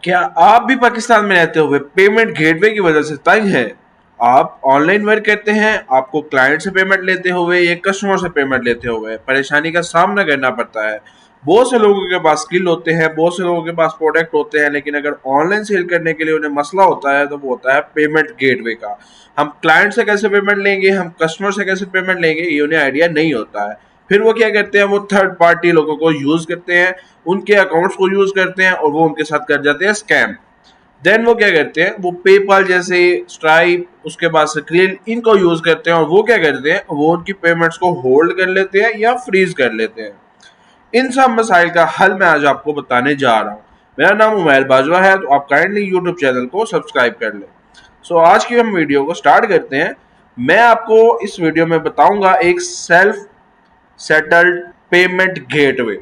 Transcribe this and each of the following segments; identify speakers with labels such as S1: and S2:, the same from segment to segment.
S1: क्या आप भी पाकिस्तान में रहते हुए पेमेंट गेटवे की वजह से तंग हैं? आप ऑनलाइन वर्क करते हैं, आपको क्लाइंट से पेमेंट लेते हुए या कस्टमर से पेमेंट लेते हुए परेशानी का सामना करना पड़ता है। बहुत से लोगों के पास स्किल होते हैं, बहुत से लोगों के पास प्रोडक्ट होते हैं, लेकिन अगर ऑनलाइन सेल करने के लिए उन्हें मसला होता है तो वो होता है पेमेंट गेटवे का। हम क्लाइंट से कैसे पेमेंट लेंगे, हम कस्टमर से कैसे पेमेंट लेंगे, ये उन्हें आइडिया नहीं होता है। फिर वो क्या करते हैं, वो थर्ड पार्टी लोगों को यूज करते हैं, उनके अकाउंट्स को यूज करते हैं और वो उनके साथ कर जाते हैं स्कैम। देन वो क्या करते हैं, वो पेपाल जैसे, स्ट्राइप, उसके बाद स्क्रिल, इनको यूज करते हैं और वो क्या करते हैं, वो उनकी पेमेंट्स को होल्ड कर लेते हैं या फ्रीज कर लेते हैं। इन सब मसाइल का हल मैं आज आपको बताने जा रहा हूँ। मेरा नाम उमैर बाजवा है, तो आप काइंडली यूट्यूब चैनल को सब्सक्राइब कर लें। सो आज की हम वीडियो को स्टार्ट करते हैं। मैं आपको इस वीडियो में बताऊंगा एक सेल्फ सेटल्ड पेमेंट गेटवे।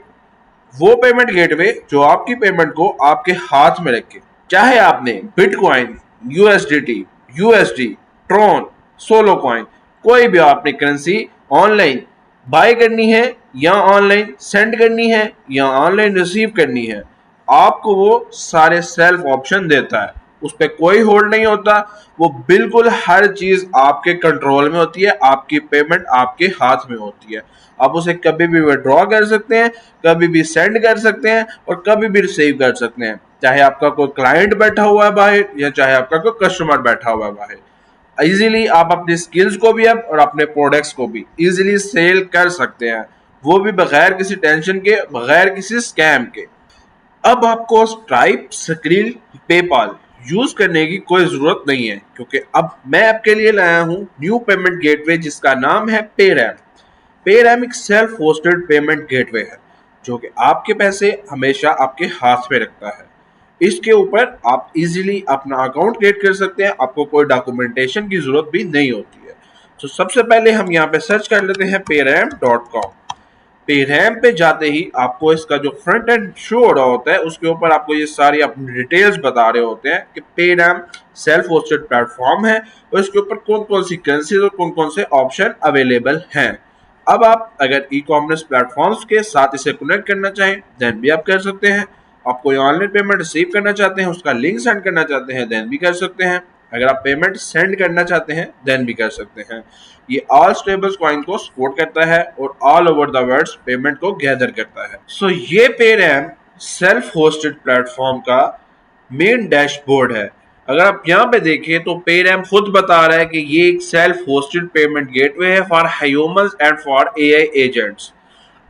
S1: वो पेमेंट गेटवे जो आपकी पेमेंट को आपके हाथ में रखे, चाहे आपने bitcoin, USDT, USD, Tron, solo coin, कोई भी आपने करेंसी ऑनलाइन बाय करनी है या ऑनलाइन सेंड करनी है या ऑनलाइन रिसीव करनी है, आपको वो सारे सेल्फ ऑप्शन देता है। उस पर कोई होल्ड नहीं होता, वो बिल्कुल हर चीज आपके कंट्रोल में होती है, आपकी पेमेंट आपके हाथ में होती है। आप उसे कभी भी विड्रॉ कर सकते हैं, कभी भी सेंड कर सकते हैं और कभी भी रिसीव कर सकते हैं, चाहे आपका कोई क्लाइंट बैठा हुआ है बाहर या चाहे आपका कोई कस्टमर बैठा हुआ है बाहर। इजीली आप अपनी स्किल्स को भी अब और अपने प्रोडक्ट्स को भी इजीली सेल कर सकते हैं, वो भी बगैर किसी टेंशन के, बगैर किसी स्कैम के। अब आपको स्ट्राइप, स्क्रिल, पेपाल यूज करने की कोई जरूरत नहीं है, क्योंकि अब मैं आपके लिए लाया हूं न्यू पेमेंट गेटवे जिसका नाम है पेरैम। पेरैम एक सेल्फ होस्टेड पेमेंट गेटवे है जो कि आपके पैसे हमेशा आपके हाथ में रखता है। इसके ऊपर आप इजीली अपना अकाउंट क्रिएट कर सकते हैं, आपको कोई डॉक्यूमेंटेशन की जरूरत भी नहीं होती है। तो सबसे पहले हम यहाँ पे सर्च कर लेते हैं payram.com। पेरैम पे जाते ही आपको इसका जो फ्रंट एंड शो हो रहा होता है उसके ऊपर आपको ये सारी अपनी डिटेल्स बता रहे होते हैं कि पेरैम सेल्फ होस्टेड प्लेटफॉर्म है और इसके ऊपर कौन कौन सी करेंसीज और कौन कौन से ऑप्शन अवेलेबल हैं। अब आप अगर ई कॉमर्स प्लेटफॉर्म्स के साथ इसे कनेक्ट करना चाहें देन भी आप कर सकते हैं। आप कोई ऑनलाइन पेमेंट रिसीव करना चाहते हैं, उसका लिंक सेंड करना चाहते हैं देन भी कर सकते हैं। अगर आप पेमेंट सेंड करना चाहते हैं देन भी कर सकते हैं। ये ऑल स्टेबल्स कॉइन को सपोर्ट करता है और all over the world payment को गैदर करता है। सो ये पेरैम सेल्फ होस्टेड प्लेटफॉर्म का मेन डैशबोर्ड है। अगर आप यहाँ पे देखें तो पेरैम खुद बता रहा है कि ये एक सेल्फ होस्टेड पेमेंट गेटवे है for humans and for AI agents.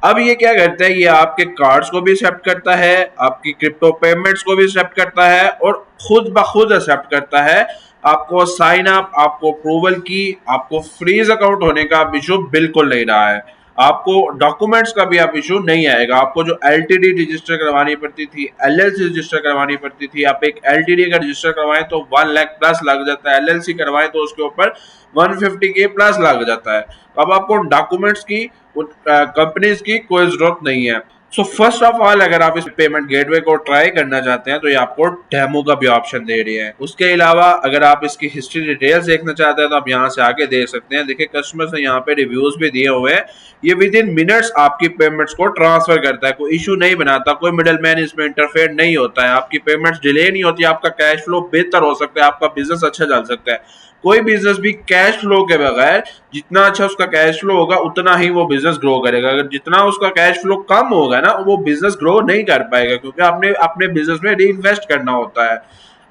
S1: अब ये क्या करता है, ये आपके कार्ड्स को भी एक्सेप्ट करता है, आपकी क्रिप्टो पेमेंट्स को भी एक्सेप्ट करता है और खुद ब खुद एक्सेप्ट करता है। आपको साइन अप, आपको अप्रूवल की, आपको फ्रीज अकाउंट होने का अब इशू बिल्कुल नहीं रहा है। आपको डॉक्यूमेंट्स का भी अब इशू नहीं आएगा। आपको जो एलटीडी रजिस्टर करवानी पड़ती थी, एलएलसी रजिस्टर करवानी पड़ती थी, आप एक एलटीडी का रजिस्टर करवाएं तो 1 लाख प्लस लग जाता है, एलएलसी करवाएं तो उसके ऊपर 150 के प्लस लग जाता है। अब आपको डॉक्यूमेंट्स की, कंपनीज की कोई जरूरत नहीं है। सो फर्स्ट ऑफ ऑल अगर आप इस पेमेंट गेटवे को ट्राई करना चाहते हैं तो ये आपको डेमो का भी ऑप्शन दे रही है। उसके अलावा अगर आप इसकी हिस्ट्री डिटेल्स देखना चाहते हैं तो आप यहाँ से आके देख सकते हैं। देखिए कस्टमर्स ने यहाँ पे रिव्यूज भी दिए हुए हैं। ये विद इन मिनट्स आपकी पेमेंट्स को ट्रांसफर करता है, कोई इशू नहीं बनाता, कोई मिडल मैन इसमें इंटरफेयर नहीं होता है, आपकी पेमेंट्स डिले नहीं होती, आपका कैश फ्लो बेहतर हो सकता है, आपका बिजनेस अच्छा चल सकता है। कोई बिजनेस भी कैश फ्लो के बगैर, जितना अच्छा उसका कैश फ्लो होगा उतना ही वो बिजनेस ग्रो करेगा। अगर जितना उसका कैश फ्लो कम होगा ना, वो बिजनेस ग्रो नहीं कर पाएगा, क्योंकि आपने अपने बिजनेस में री इन्वेस्ट करना होता है।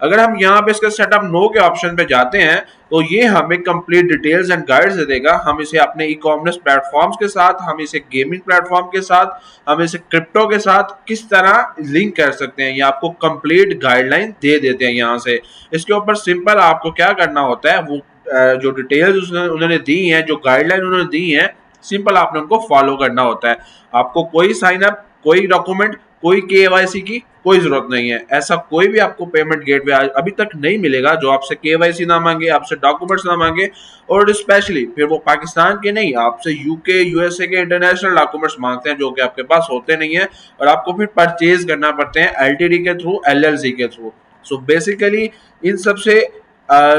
S1: अगर हम यहाँ पे इसके सेटअप नो के ऑप्शन पे जाते हैं तो ये हमें कंप्लीट डिटेल्स एंड गाइड्स दे देगा। हम इसे अपने ई कॉमर्स प्लेटफॉर्म्स के साथ, हम इसे गेमिंग प्लेटफॉर्म के साथ, हम इसे क्रिप्टो के साथ किस तरह लिंक कर सकते हैं, ये आपको कंप्लीट गाइडलाइन दे देते हैं। यहाँ से इसके ऊपर सिंपल आपको क्या करना होता है, वो जो डिटेल्स उन्होंने दी हैं, जो गाइडलाइन उन्होंने दी हैं, सिंपल आपने उनको फॉलो करना होता है। आपको कोई साइन अप, कोई डॉक्यूमेंट, कोई केवाईसी की कोई जरूरत नहीं है। ऐसा कोई भी आपको पेमेंट गेटवे अभी तक नहीं मिलेगा जो आपसे केवाईसी ना मांगे, आपसे डॉक्यूमेंट्स ना मांगे और स्पेशली फिर वो पाकिस्तान के नहीं, आपसे यूके, यूएसए के इंटरनेशनल डॉक्यूमेंट्स मांगते हैं जो कि आपके पास होते नहीं है और आपको फिर परचेज करना पड़ते हैं एलटीडी के थ्रू, एलएलसी के थ्रू। सो बेसिकली इन सब से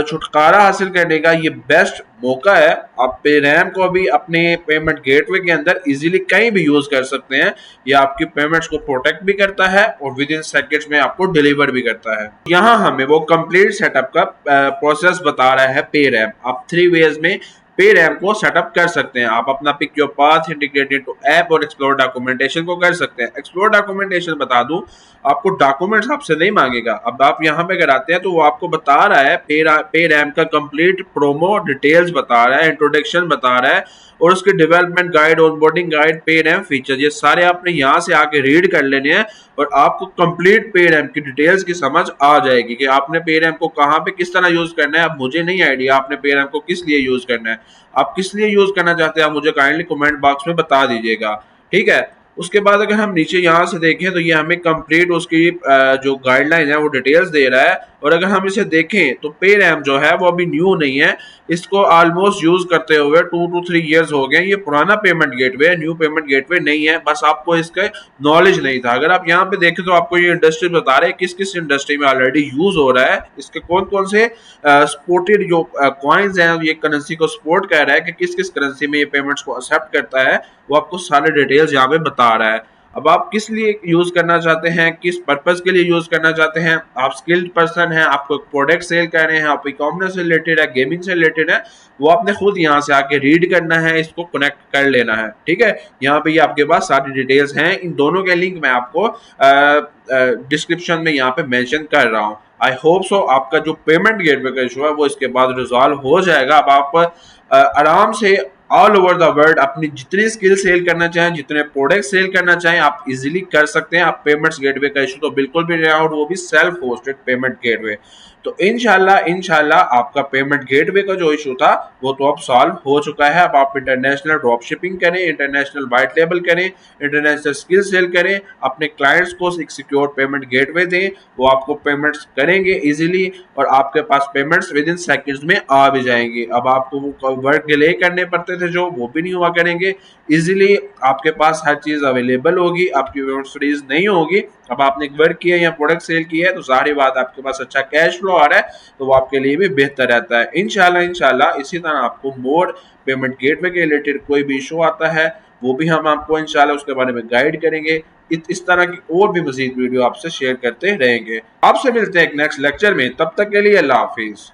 S1: छुटकारा हासिल करने का ये बेस्ट मौका है। आप पेरैम को भी अपने पेमेंट गेटवे के अंदर इजीली कहीं भी यूज कर सकते हैं। ये आपकी पेमेंट्स को प्रोटेक्ट भी करता है और विद इन सेकेंड्स में आपको डिलीवर भी करता है। यहाँ हमें वो कंप्लीट सेटअप का प्रोसेस बता रहा है पेरैम। आप 3 वेज में पेरैम को सेटअप कर सकते हैं। आप अपना pick your path, integrated to app और एक्सप्लोर डॉक्यूमेंटेशन को कर सकते हैं। एक्सप्लोर डॉक्यूमेंटेशन बता दूं, आपको डॉक्यूमेंट्स आपसे नहीं मांगेगा। अब आप यहाँ पे अगर आते हैं तो वो आपको बता रहा है पेरैम का कंप्लीट प्रोमो डिटेल्स बता रहा है, इंट्रोडक्शन बता रहा है और उसके development guide, onboarding guide, param feature, ये सारे आपने यहाँ से आके रीड कर लेने हैं और आपको कंप्लीट पेरैम की डिटेल्स की समझ आ जाएगी कि आपने पेरैम को कहाँ पे किस तरह यूज करना है। अब मुझे नहीं आइडिया आपने पेरैम को किस लिए यूज करना है, आप किस लिए यूज करना चाहते हैं, आप मुझे काइंडली कमेंट बॉक्स में बता दीजिएगा, ठीक है। उसके बाद अगर हम नीचे यहाँ से देखें तो ये हमें कंप्लीट उसकी जो गाइडलाइन है वो डिटेल्स दे रहा है। और अगर हम इसे देखें तो पेरैम जो है वो अभी न्यू नहीं है, इसको ऑलमोस्ट यूज करते हुए 2 to 3 इयर्स हो गए। ये पुराना पेमेंट गेटवे है, न्यू पेमेंट गेटवे नहीं है, बस आपको इसका नॉलेज नहीं था। अगर आप यहाँ पे देखें तो आपको ये इंडस्ट्री बता रहे हैं किस किस इंडस्ट्री में ऑलरेडी यूज हो रहा है, इसके कौन कौन से सपोर्टेड जो कॉइन्स हैं, ये करेंसी को सपोर्ट कर रहा है कि किस किस करेंसी में ये पेमेंट्स को एक्सेप्ट करता है, वो आपको सारे डिटेल्स यहाँ पे बता रहा है। अब आप किस लिए यूज करना चाहते हैं, किस पर्पज के लिए यूज करना चाहते हैं, आप स्किल्ड पर्सन हैं, आपको प्रोडक्ट सेल कर रहे हैं, आप ई कॉमर्स से रिलेटेड है, गेमिंग से रिलेटेड है, वो आपने खुद यहाँ से आके रीड करना है, इसको कनेक्ट कर लेना है, ठीक है। यहाँ पे ये आपके पास सारी डिटेल्स हैं, इन दोनों के लिंक मैं आपको डिस्क्रिप्शन में यहाँ पे मेंशन कर रहा हूँ। आई होप सो आपका जो पेमेंट गेटवे का इशू है वो इसके बाद रिजॉल्व हो जाएगा। अब आप आराम से ऑल ओवर द वर्ल्ड अपनी जितनी स्किल सेल करना चाहें, जितने प्रोडक्ट सेल करना चाहें, आप इजीली कर सकते हैं। आप पेमेंट्स गेटवे का इशू तो बिल्कुल भी नहीं है, और वो भी सेल्फ होस्टेड पेमेंट गेटवे। तो इंशाल्लाह आपका पेमेंट गेटवे का जो इशू था वो तो अब सॉल्व हो चुका है। अब आप इंटरनेशनल ड्रॉप शिपिंग करें, इंटरनेशनल वाइट लेबल करें, इंटरनेशनल स्किल सेल करें, अपने क्लाइंट्स को एक सिक्योर पेमेंट गेटवे दें, वो आपको पेमेंट्स करेंगे इजीली और आपके पास पेमेंट्स विद इन सेकंड्स में आ भी जाएंगे। अब आपको वो वर्क डिले करने पड़ते थे जो, वो भी नहीं हुआ करेंगे। इजीली आपके पास हर चीज अवेलेबल होगी, आपकी पेमेंट फ्रीज नहीं होगी। अब आपने एक वर्क किया या प्रोडक्ट सेल किया है तो सारी बात आपके पास अच्छा कैश फ्लो आ रहा है, तो वो आपके लिए भी बेहतर रहता है। इंशाल्लाह इसी तरह आपको मोर पेमेंट गेटवे के रिलेटेड कोई भी इशू आता है वो भी हम आपको इंशाल्लाह उसके बारे में गाइड करेंगे। इस तरह की और भी मजीद वीडियो आपसे शेयर करते रहेंगे। आपसे मिलते हैं एक नेक्स्ट लेक्चर में, तब तक के लिए अल्लाह हाफिज।